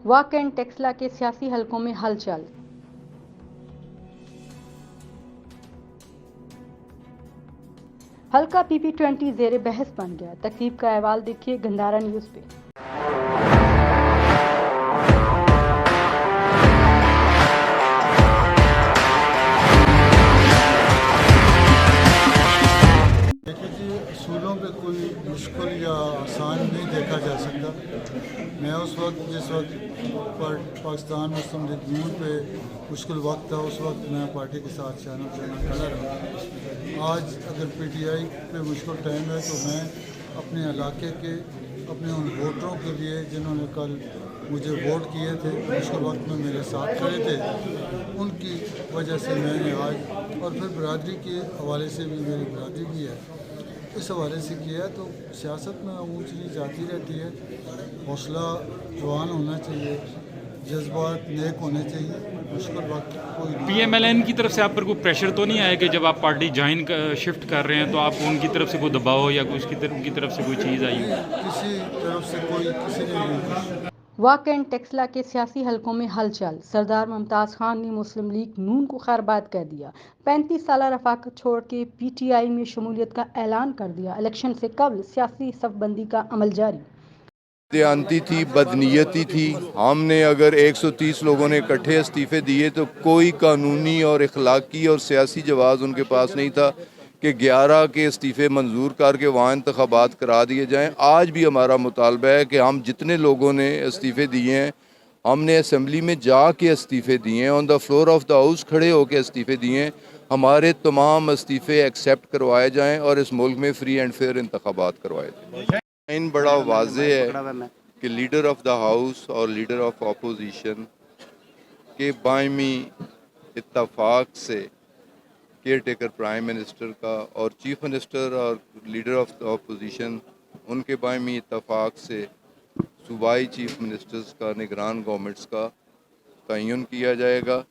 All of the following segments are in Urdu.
واقع ٹیکسلا کے سیاسی حلقوں میں ہلچل۔ حلقہ PP20 زیر بحث بن گیا۔ تقریب کا احوال دیکھیے گندھارا نیوز پہ۔ اصولوں پہ کوئی مشکل یا آسان نہیں دیکھا جا سکتا۔ میں جس وقت پاکستان مسلم لیگ نون پہ مشکل وقت تھا، اس وقت میں پارٹی کے ساتھ شانہ کھڑا رہا۔ آج اگر PTI پہ مشکل ٹائم ہے تو میں اپنے علاقے کے اپنے ان ووٹروں کے لیے جنہوں نے کل مجھے ووٹ کیے تھے، مشکل وقت میں میرے ساتھ کھڑے تھے، ان کی وجہ سے میں نے آج، اور پھر برادری کے حوالے سے بھی، میری برادری بھی ہے، اس حوالے سے کیا۔ تو سیاست میں اونچ نیچ آتی رہتی ہے، حوصلہ جوان ہونا چاہیے، جذبات نیک ہونے چاہیے۔ مشکل وقت کوئی PMLN کی طرف سے آپ پر کوئی پریشر تو نہیں آیا کہ جب آپ پارٹی شفٹ کر رہے ہیں تو آپ کو ان کی طرف سے کوئی دباؤ یا ان کی طرف سے کوئی چیز آئی؟ کسی طرف سے کسی نے نہیں۔ واقع ٹیکسلا کے سیاسی حلقوں میں ہلچل۔ سردار ممتاز خان نے مسلم لیگ نون کو خیرباد کہہ دیا۔ 35 سالہ رفاقت چھوڑ کے PTI میں شمولیت کا اعلان کر دیا۔ الیکشن سے قبل سیاسی صف بندی کا عمل جاری۔ دیانتی تھی، بدنیتی تھی۔ ہم نے اگر 130 لوگوں نے اکٹھے استعفے دیے تو کوئی قانونی اور اخلاقی اور سیاسی جواز ان کے پاس نہیں تھا کہ 11 کے استعفے منظور کر کے وہاں انتخابات کرا دیے جائیں۔ آج بھی ہمارا مطالبہ ہے کہ ہم جتنے لوگوں نے استعفے دیے ہیں، ہم نے اسمبلی میں جا کے استعفے دیے ہیں، on the floor of the house کھڑے ہو کے استعفے دیے ہیں، ہمارے تمام استعفے ایکسیپٹ کروائے جائیں اور اس ملک میں فری اینڈ فیئر انتخابات کروائے جائیں۔ بڑا واضح ہے کہ لیڈر آف دا ہاؤس اور لیڈر آف اپوزیشن کے باہمی اتفاق سے کیئر ٹیکر پرائم منسٹر کا اور چیف منسٹر اور لیڈر آف دا اپوزیشن ان کے باہمی اتفاق سے صوبائی چیف منسٹرز کا، نگران گورنمنٹس کا تعین کیا جائے گا،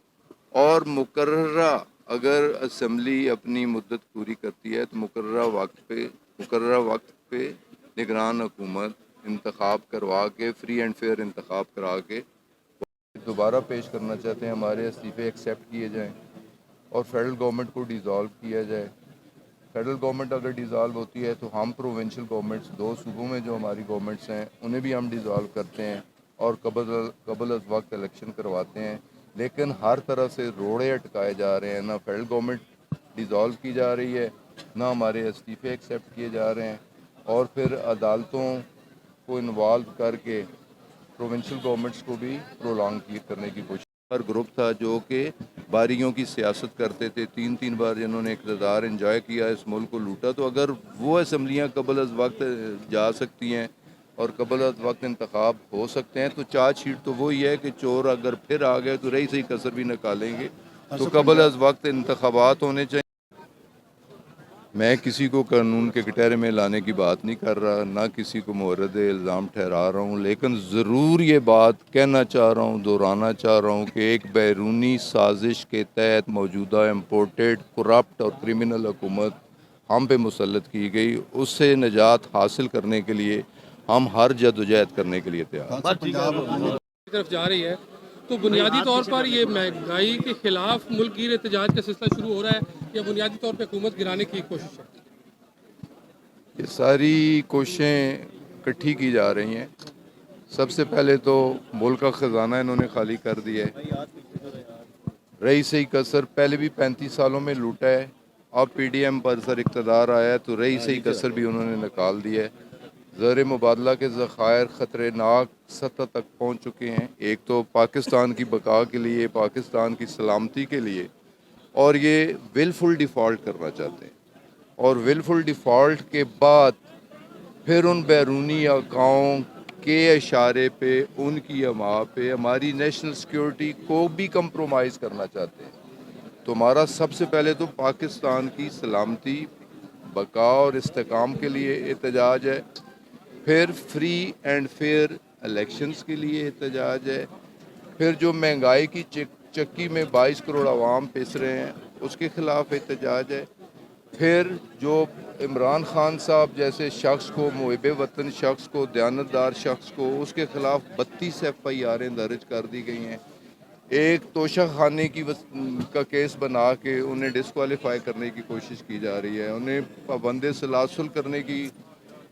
اور مقررہ اگر اسمبلی اپنی مدت پوری کرتی ہے تو مقررہ وقت پہ نگران حکومت انتخاب کروا کے، فری اینڈ فیئر انتخاب کرا کے دوبارہ پیش کرنا چاہتے ہیں۔ ہمارے استعفے ایکسیپٹ کیے جائیں اور فیڈرل گورنمنٹ کو ڈیزالو کیا جائے۔ فیڈرل گورنمنٹ اگر ڈیزالو ہوتی ہے تو ہم پروونشل گورنمنٹس، 2 صوبوں میں جو ہماری گورنمنٹس ہیں، انہیں بھی ہم ڈیزالو کرتے ہیں اور قبل از وقت الیکشن کرواتے ہیں۔ لیکن ہر طرح سے روڑے اٹکائے جا رہے ہیں، نہ فیڈرل گورنمنٹ ڈیزالو کی جا رہی ہے، نہ ہمارے استعفے ایکسیپٹ کیے جا رہے ہیں، اور پھر عدالتوں کو انوالو کر کے پروونشل گورنمنٹس کو بھی پرولانگ کرنے کی کوشش۔ ہر گروپ تھا جو کہ باریوں کی سیاست کرتے تھے، 3 بار جنہوں نے اقتدار انجوائے کیا، اس ملک کو لوٹا، تو اگر وہ اسمبلیاں قبل از وقت جا سکتی ہیں اور قبل از وقت انتخاب ہو سکتے ہیں، تو چارج شیٹ تو وہی ہے کہ چور اگر پھر آ گئے تو رہی صحیح کسر بھی نکالیں گے، تو قبل از وقت انتخابات ہونے چاہیے۔ میں کسی کو قانون کے کٹہرے میں لانے کی بات نہیں کر رہا، نہ کسی کو مورد الزام ٹھہرا رہا ہوں، لیکن ضرور یہ بات کہنا چاہ رہا ہوں، دہرانا چاہ رہا ہوں کہ ایک بیرونی سازش کے تحت موجودہ امپورٹڈ کرپٹ اور کرمنل حکومت ہم پہ مسلط کی گئی، اس سے نجات حاصل کرنے کے لیے ہم ہر جدوجہد کرنے کے لیے تیار ہیں۔ طرف جا رہی ہے تو بنیادی طور پر یہ مہنگائی کے خلاف ملک گیر احتجاج کا سلسلہ شروع ہو رہا ہے یا بنیادی طور پہ حکومت گرانے کی کوشش ہے؟ یہ ساری کوششیں اکٹھی کی جا رہی ہیں۔ سب سے پہلے تو ملک کا خزانہ انہوں نے خالی کر دیا ہے، رہی صحیح کسر پہلے بھی 35 سالوں میں لوٹا ہے، اب PDM پر سر اقتدار آیا ہے تو رہی صحیح کسر بھی انہوں نے نکال دیا ہے۔ زر مبادلہ کے ذخائر خطرناک سطح تک پہنچ چکے ہیں، ایک تو پاکستان کی بقا کے لیے، پاکستان کی سلامتی کے لیے، اور یہ ولفل ڈیفالٹ کرنا چاہتے ہیں، اور ولفل ڈیفالٹ کے بعد پھر ان بیرونی آقاؤں کے اشارے پہ، ان کی اما پہ ہماری نیشنل سیکیورٹی کو بھی کمپرومائز کرنا چاہتے ہیں۔ تو ہمارا سب سے پہلے تو پاکستان کی سلامتی، بقا اور استحکام کے لیے احتجاج ہے، پھر فری اینڈ فیئر الیکشنز کے لیے احتجاج ہے، پھر جو مہنگائی کی چکی میں 22 کروڑ عوام پس رہے ہیں اس کے خلاف احتجاج ہے، پھر جو عمران خان صاحب جیسے شخص کو، محب وطن شخص کو، دیانتدار شخص کو، اس کے خلاف 32 FIR درج کر دی گئی ہیں. ایک توشہ خانے کا کیس بنا کے انہیں ڈسکوالیفائی کرنے کی کوشش کی جا رہی ہے، انہیں پابند سلاسل کرنے کی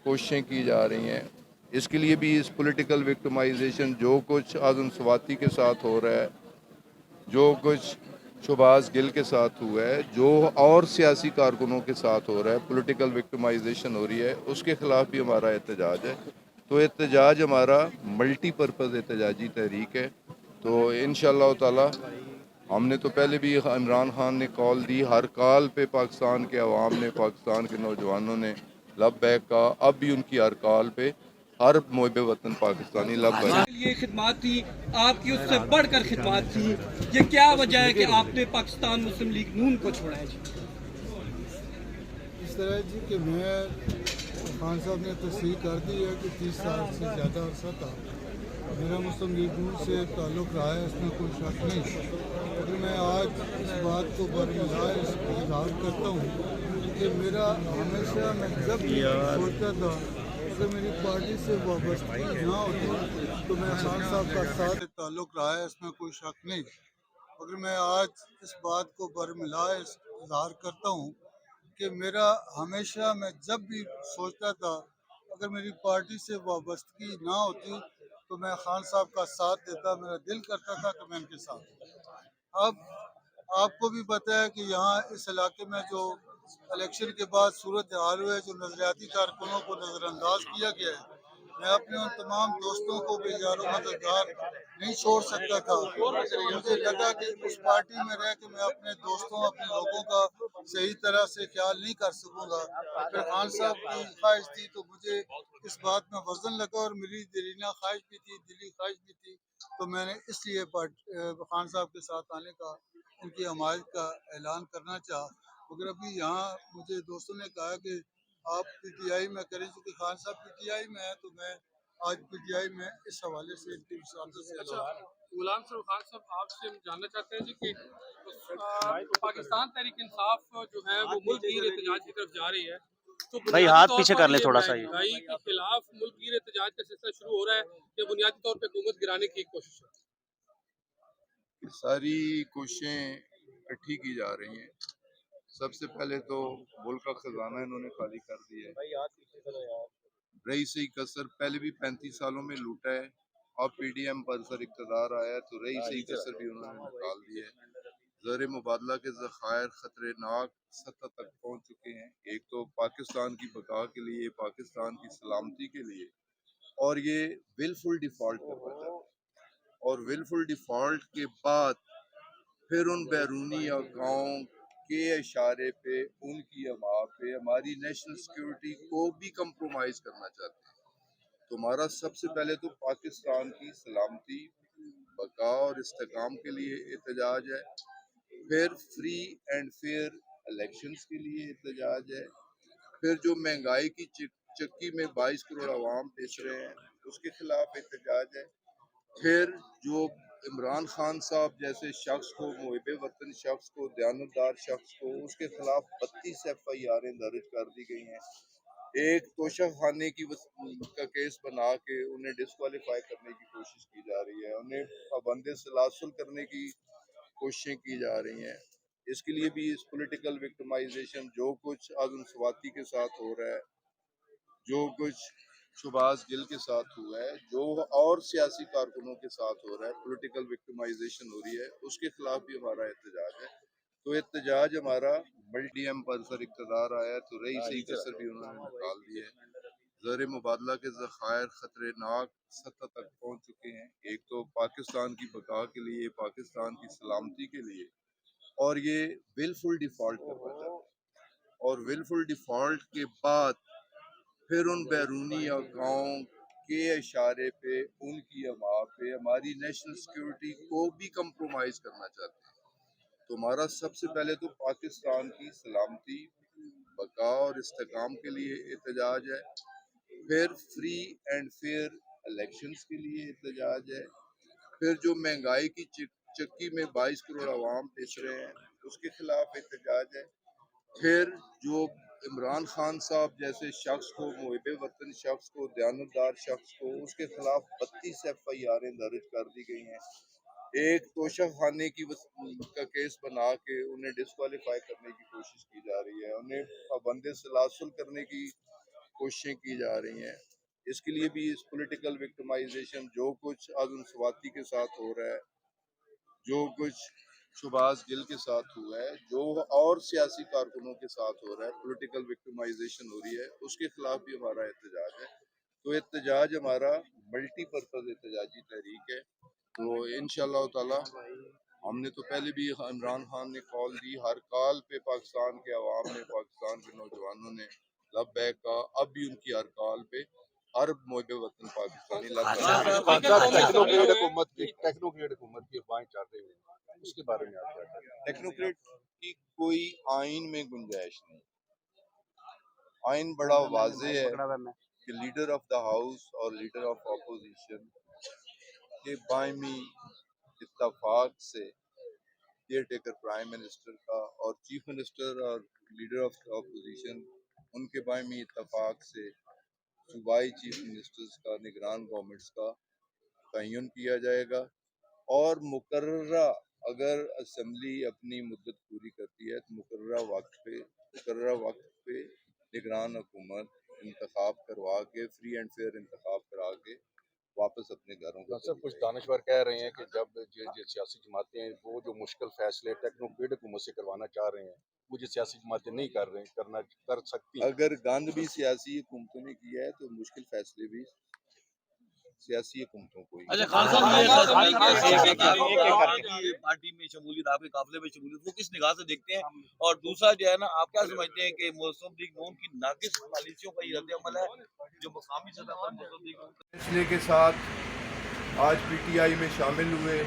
کوششیں کی جا رہی ہیں. اس کے لیے بھی اس پولیٹیکل وکٹمائزیشن جو کچھ آزم سواتی کے ساتھ ہو رہا ہے، جو کچھ شہباز گل کے ساتھ ہوا ہے، جو اور سیاسی کارکنوں کے ساتھ ہو رہا ہے، پولیٹیکل وکٹمائزیشن ہو رہی ہے، اس کے خلاف بھی ہمارا احتجاج ہے. تو احتجاج ہمارا ملٹی پرپز احتجاجی تحریک ہے. تو انشاءاللہ تعالی ہم نے تو پہلے بھی عمران خان نے کال دی، ہر کال پہ پاکستان کے عوام نے، پاکستان کے نوجوانوں نے لبیک کہا. اب بھی ان کی ہر کال پہ ہر محب وطن پاکستانی لبیک. کے لیے خدمات تھی، آپ کی اس سے بڑھ کر خدمات تھی. یہ کیا وجہ ہے کہ آپ نے پاکستان مسلم لیگ نون کو چھوڑا ہے؟ جی اس طرح جی کہ میں خان صاحب نے تصریح کر دی ہے کہ 30 سال سے زیادہ عرصہ تھا میرا مسلم لیگ نون سے تعلق رہا ہے، اس میں کوئی شک نہیں. لیکن میں آج اس بات کو برملا اظہار کرتا ہوں کہ میرا ہمیشہ میں جب بھی سوچتا تھا اگر میری پارٹی سے وابستگی نہ ہوتی تو میں خان صاحب کا ساتھ تعلق رہا ہے، اس میں کوئی شک نہیں. مگر میں آج اس بات کو برملا اظہار کرتا ہوں کہ میرا ہمیشہ میں جب بھی سوچتا تھا اگر میری پارٹی سے وابستگی نہ ہوتی تو میں خان صاحب کا ساتھ دیتا. میرا دل کرتا تھا کہ میں ان کے ساتھ ہوں. اب آپ کو بھی پتہ ہے کہ یہاں اس علاقے میں جو الیکشن کے بعد صورتحال ہوئے، جو نظریاتی کارکنوں کو نظر انداز کیا گیا ہے، میں اپنے ان تمام دوستوں کو بھی یار و مددگار نہیں چھوڑ سکتا تھا. مجھے لگا کہ اس پارٹی میں رہ کے میں اپنے دوستوں، اپنے لوگوں کا صحیح طرح سے خیال نہیں کر سکوں گا. پھر خان صاحب کی خواہش تھی تو مجھے اس بات میں وزن لگا، اور میری دلیرانہ خواہش بھی تھی، دلی خواہش بھی تھی. تو میں نے اس لیے خان صاحب کے ساتھ آنے کا، ان کی حمایت کا اعلان کرنا چاہا. مگر ابھی یہاں مجھے دوستوں نے کہا کہ آپ PTI میں کریں، چونکہ خان صاحب PTI میں ہے تو میں آج PTI میں اس حوالے سے ان کی مساعدت سے غلام سر خان صاحب، آپ سے ہم جاننا چاہتے ہیں جی کہ پاکستان تحریک انصاف جو ہے وہ ملک گیر احتجاج کی طرف جا رہی ہے، تو بھائی بنیادی ہاتھ طور پیچھے پر کر لیں یہ تھوڑا سا. مہنگائی کے خلاف ملک گیر احتجاج کا سلسلہ شروع ہو رہا ہے یا بنیادی طور پہ حکومت گرانے کی ایک کوشش ہے؟ ساری کوششیں اکٹھی کی جا رہی ہیں. سب سے پہلے تو ملک کا خزانہ انہوں نے خالی کر دیا ہے. رئیس کثر پہلے بھی 35 سالوں میں لوٹا ہے. اب PDM پر سر اقتدار آیا ہے تو رئیس کثر بھی انہوں نے نکال دیا ہے. زر مبادلہ کے ذخائر خطرناک سطح تک پہنچ چکے ہیں. ایک تو پاکستان کی بقا کے لیے، پاکستان کی سلامتی کے لیے، اور یہ ولفل ڈیفالٹ کا وجہ ہے. اور ولفل ڈیفالٹ کے بعد پھر ان بیرونی گاؤں کے اشارے پہ، ان کی ہوا پہ ہماری نیشنل سیکیورٹی کو بھی کمپرومائز کرنا چاہتے ہیں. تو ہمارا سب سے پہلے تو پاکستان کی سلامتی، بقا اور استحکام کے لیے احتجاج ہے. پھر فری اینڈ فیئر الیکشنز کے لیے احتجاج ہے. پھر جو مہنگائی کی چکی میں 22 کروڑ عوام پس رہے ہیں اس کے خلاف احتجاج ہے. پھر جو عمران خان صاحب جیسے شخص کو، محب وطن شخص کو، دیانتدار شخص کو، اس کے خلاف 32 FIR درج کر دی گئی ہیں. ایک توشہ خانے کا کیس بنا کے انہیں ڈسکوالیفائی کرنے کی کوشش کی جا رہی ہے، انہیں پابند سلاسل کرنے کی کوششیں کی جا رہی ہیں. اس کے لیے بھی اس پولیٹیکل وکٹمائزیشن جو کچھ آزم سواتی کے ساتھ ہو رہا ہے، جو کچھ شہباز گل کے ساتھ ہوا ہے، جو اور سیاسی کارکنوں کے ساتھ ہو رہا ہے، پولیٹیکل وکٹمائزیشن ہو رہی ہے، اس کے خلاف بھی ہمارا احتجاج ہے. تو احتجاج ہمارا PDM پر سر اقتدار آیا ہے تو رئیس کثر بھی انہوں نے نکال دیا ہے. زر مبادلہ کے ذخائر خطرناک سطح تک پہنچ چکے ہیں. ایک تو پاکستان کی بقا کے لیے، پاکستان کی سلامتی کے لیے، اور یہ ولفل ڈیفالٹ کا وجہ ہے. اور ولفل ڈیفالٹ کے بعد پھر ان بیرونی گاؤں کے اشارے پہ، ان کی ہوا پہ ہماری نیشنل سیکیورٹی کو بھی کمپرومائز کرنا چاہتے ہیں. تو ہمارا سب سے پہلے تو پاکستان کی سلامتی، بقا اور استحکام کے لیے احتجاج ہے. پھر فری اینڈ فیئر الیکشنز کے لیے احتجاج ہے. پھر جو مہنگائی کی چکی میں 22 کروڑ عوام پس رہے ہیں اس کے خلاف احتجاج ہے. پھر جو عمران خان صاحب جیسے شخص کو، محب وطن شخص کو، دیانتدار شخص کو، اس کے خلاف 32 FIR درج کر دی گئی ہیں. ایک توشہ خانے کا کیس بنا کے انہیں ڈسکوالیفائی کرنے کی کوشش کی جا رہی ہے، انہیں پابند سلاسل کرنے کی کوششیں کی جا رہی ہیں. اس کے لیے بھی اس پولیٹیکل وکٹمائزیشن، جو کچھ آزم سواتی کے ساتھ ہو رہا ہے، جو کچھ شہباز گل کے ساتھ ہوا ہے، جو اور سیاسی کارکنوں کے ساتھ ہو رہا ہے، پولیٹیکل وکٹمائزیشن ہو رہی ہے، اس کے خلاف بھی ہمارا احتجاج ہے. تو احتجاج ہمارا ملٹی پرپز احتجاجی تحریک ہے. تو انشاءاللہ تعالی ہم نے تو پہلے بھی عمران خان نے کال دی، ہر کال پہ پاکستان کے عوام نے، پاکستان کے نوجوانوں نے لبیک کہا. اب بھی ان کی ہر کال پہ ہر محب وطن پاکستانی ٹیکنوکریٹ حکومت کی افواہیں چاہتے ہیں، اس کے بارے میں آپ کیا کہتے ہیں؟ ٹیکنوکریٹ کی کوئی آئین میں گنجائش نہیں. آئین بڑا واضح ہے کہ لیڈر آف دا ہاؤس اور لیڈر آف اپوزیشن کے باہمی اتفاق سے کیئر ٹیکر پرائم منسٹر کا اور چیف منسٹر اور لیڈر آف اپوزیشن ان کے باہمی اتفاق سے صوبائی چیف منسٹرز کا، نگران گورنمنٹس کا تعین کیا جائے گا. اور مقررہ اگر اسمبلی اپنی مدت پوری کرتی ہے تو مقررہ وقت پہ نگران حکومت انتخاب کروا کے، فری اینڈ فیئر انتخاب کرا کے واپس اپنے گھروں کو. سر کچھ دانشور کہہ رہے ہیں کہ جب جو سیاسی جماعتیں ہیں وہ جو مشکل فیصلے ٹیکنوکریٹ حکومت سے کروانا چاہ رہے ہیں، وہ جو سیاسی جماعتیں نہیں کر سکتی. اگر گند بھی سیاسی حکومتوں نے کیا ہے تو مشکل فیصلے بھی سیاسی حکومتوں کو ہی. اچھا خان صاحب، پارٹی میں شمولیت، آپ کے قافلے میں شمولیت، وہ کس نگاہ سے دیکھتے ہیں؟ اور دوسرا جو ہے نا، آپ کیا سمجھتے ہیں کہ مسلم لیگ نون کی ناقص پالیسیوں کا یہ رد عمل ہے جو مقامی سطح پر مسلم لیگ نون فیصلے کے ساتھ آج PTI میں شامل ہوئے؟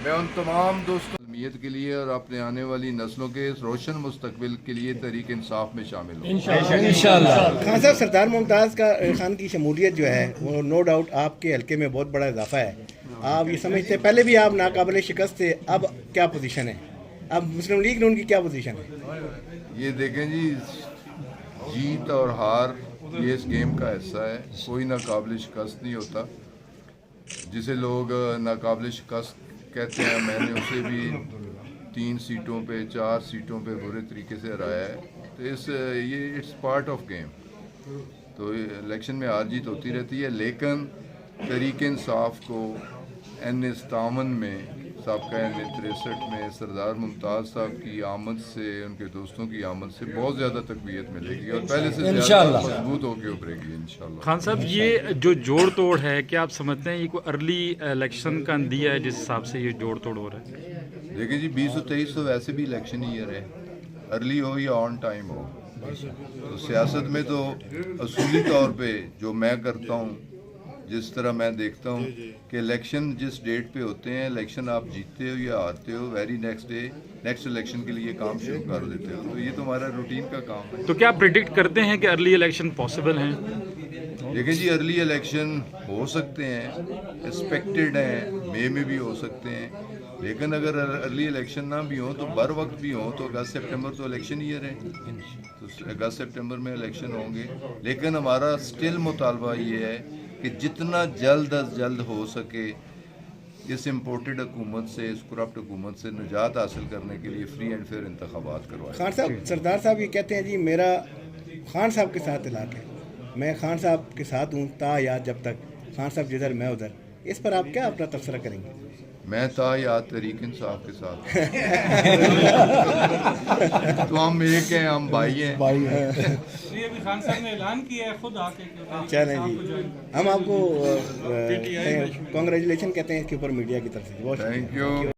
میں ان تمام دوستوں کی کے لیے اور اپنے آنے والی نسلوں کے روشن مستقبل کے لیے تحریک انصاف میں شامل ہوں انشاءاللہ. خان صاحب، سردار ممتاز خان کی شمولیت جو ہے وہ نو ڈاؤٹ آپ کے حلقے میں بہت بڑا اضافہ ہے. آپ یہ سمجھتے ہیں، پہلے بھی آپ ناقابل شکست تھے، اب کیا پوزیشن ہے؟ اب مسلم لیگ نون کی کیا پوزیشن ہے؟ یہ دیکھیں جی، جیت اور ہار یہ اس گیم کا حصہ ہے. کوئی ناقابل شکست نہیں ہوتا. جسے لوگ ناقابل شکست کہتے ہیں، میں نے اسے بھی 3 سیٹوں پہ 4 سیٹوں پہ برے طریقے سے ہرایا ہے. تو یہ اٹس پارٹ آف گیم. تو الیکشن میں ہار جیت ہوتی رہتی ہے، لیکن تحریک انصاف کو N57 میں، سابقہ N63 میں سردار ممتاز صاحب کی آمد سے، ان کے دوستوں کی آمد سے بہت زیادہ تقویت ملے گی اور پہلے سے زیادہ مضبوط ہو کے ابھرے گی انشاءاللہ. خان صاحب، یہ جو جوڑ توڑ ہے، کیا آپ سمجھتے ہیں یہ کوئی ارلی الیکشن کا اندیہ ہے جس حساب سے یہ جوڑ توڑ ہو رہا ہے؟ دیکھیں جی، 20 اور 23 تو ویسے بھی الیکشن ایئر ہے، ارلی ہو یا آن ٹائم ہو. تو سیاست میں تو اصولی طور پہ جو میں کرتا ہوں، جس طرح میں دیکھتا ہوں کہ الیکشن جس ڈیٹ پہ ہوتے ہیں، الیکشن آپ جیتتے ہو یا ہارتے ہو، very next day next election کے لیے کام شروع کر دیتے ہو. تو یہ تو ہمارا روٹین کا کام ہے. تو کیا آپ پریڈکٹ کرتے ہیں کہ ارلی الیکشن پاسبل ہیں؟ دیکھیں جی، ارلی الیکشن ہو سکتے ہیں، ایکسپیکٹڈ ہیں، مئی میں بھی ہو سکتے ہیں. لیکن اگر ارلی الیکشن نہ بھی ہوں تو بر وقت بھی ہوں تو اگست سپٹمبر تو الیکشن ایئر ہے. تو اگست سپٹمبر میں الیکشن ہوں گے. لیکن ہمارا اسٹل مطالبہ یہ ہے کہ جتنا جلد از جلد ہو سکے اس امپورٹڈ حکومت سے، اس کرپٹ حکومت سے نجات حاصل کرنے کے لیے فری اینڈ فیئر انتخابات کروائیں. خان صاحب، سردار صاحب یہ کہتے ہیں جی میرا خان صاحب کے ساتھ علاقہ ہے، میں خان صاحب کے ساتھ ہوں تا یاد جب تک خان صاحب جدھر میں ادھر. اس پر آپ کیا اپنا تبصرہ کریں گے؟ میں تا یاد تحریک انصاف کے ساتھ تو ہم ایک ہیں، ہم بھائی ہیں. خان صاحب نے اعلان کیا ہے خود آ کے. چلیں جی، ہم آپ کو کانگریچولیشن کہتے ہیں اس کے اوپر میڈیا کی طرف سے. Thank you.